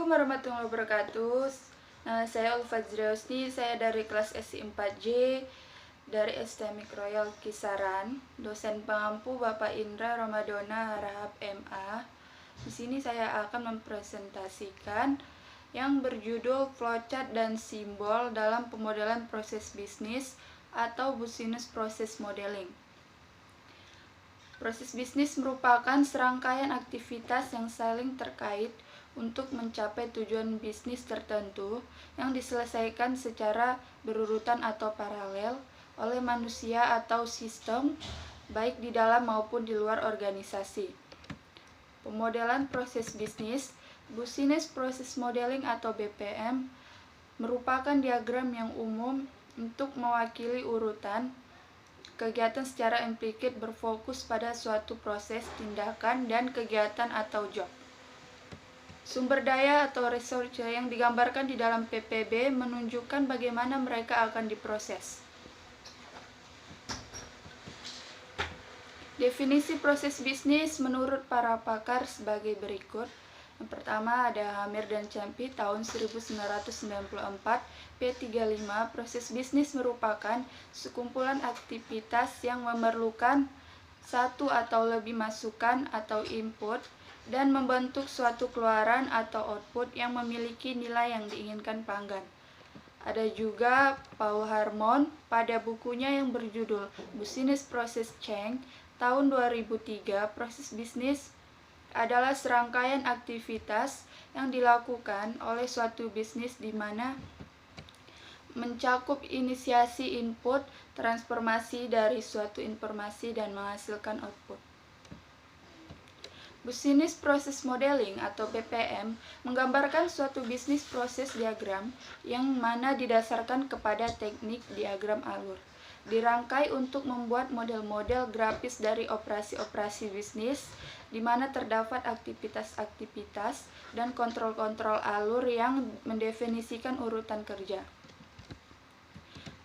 Assalamualaikum warahmatullahi wabarakatuh. Saya Ulfa Zriosni, saya dari kelas SI 4J dari STMIK Royal Kisaran. Dosen pengampu Bapak Indra Ramadona Harahap MA. Di sini saya akan mempresentasikan yang berjudul flowchart dan simbol dalam pemodelan proses bisnis atau business process modeling. Proses bisnis merupakan serangkaian aktivitas yang saling terkait untuk mencapai tujuan bisnis tertentu yang diselesaikan secara berurutan atau paralel oleh manusia atau sistem, baik di dalam maupun di luar organisasi. Pemodelan proses bisnis, Business Process Modeling atau BPM, merupakan diagram yang umum untuk mewakili urutan kegiatan secara implisit berfokus pada suatu proses, tindakan, dan kegiatan atau job. Sumber daya atau resource yang digambarkan di dalam PPB menunjukkan bagaimana mereka akan diproses. Definisi proses bisnis menurut para pakar sebagai berikut. Yang pertama ada Hamir dan Campi tahun 1994, P35. Proses bisnis merupakan sekumpulan aktivitas yang memerlukan satu atau lebih masukan atau input dan membentuk suatu keluaran atau output yang memiliki nilai yang diinginkan pelanggan. Ada juga Paul Harmon pada bukunya yang berjudul Business Process Change tahun 2003. Proses bisnis adalah serangkaian aktivitas yang dilakukan oleh suatu bisnis di mana mencakup inisiasi input, transformasi dari suatu informasi dan menghasilkan output. Business Process Modeling atau BPM menggambarkan suatu bisnis proses diagram yang mana didasarkan kepada teknik diagram alur. Dirangkai untuk membuat model-model grafis dari operasi-operasi bisnis di mana terdapat aktivitas-aktivitas dan kontrol-kontrol alur yang mendefinisikan urutan kerja.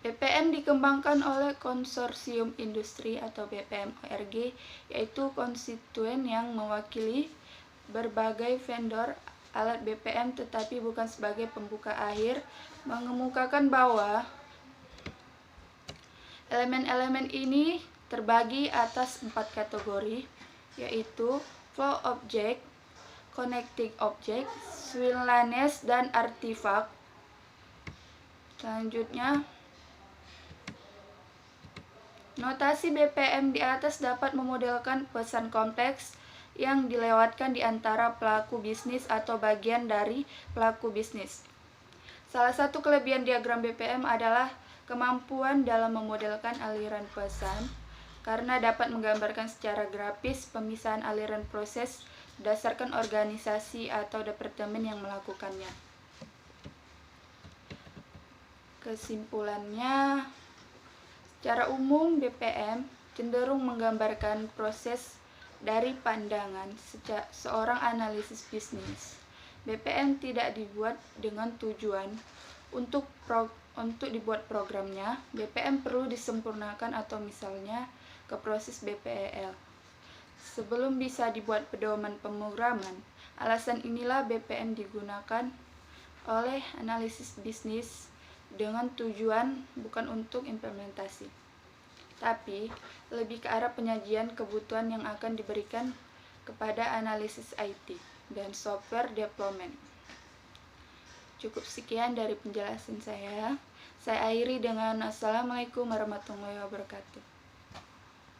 BPM dikembangkan oleh konsorsium industri atau BPM-ORG, yaitu konstituen yang mewakili berbagai vendor alat BPM tetapi bukan sebagai pembuka akhir, mengemukakan bahwa elemen-elemen ini terbagi atas 4 kategori, yaitu flow object, connecting object, swing-lines, dan artifact. Selanjutnya, notasi BPM di atas dapat memodelkan pesan kompleks yang dilewatkan di antara pelaku bisnis atau bagian dari pelaku bisnis. Salah satu kelebihan diagram BPM adalah kemampuan dalam memodelkan aliran pesan karena dapat menggambarkan secara grafis pemisahan aliran proses berdasarkan organisasi atau departemen yang melakukannya. Kesimpulannya, secara umum, BPM cenderung menggambarkan proses dari pandangan seorang analisis bisnis. BPM tidak dibuat dengan tujuan untuk dibuat programnya. BPM perlu disempurnakan atau misalnya ke proses BPEL sebelum bisa dibuat pedoman pemrograman. Alasan inilah BPM digunakan oleh analisis bisnis dengan tujuan bukan untuk implementasi, tapi lebih ke arah penyajian kebutuhan yang akan diberikan kepada analisis IT dan software development. Cukup sekian dari penjelasan saya. Saya akhiri dengan Assalamualaikum warahmatullahi wabarakatuh.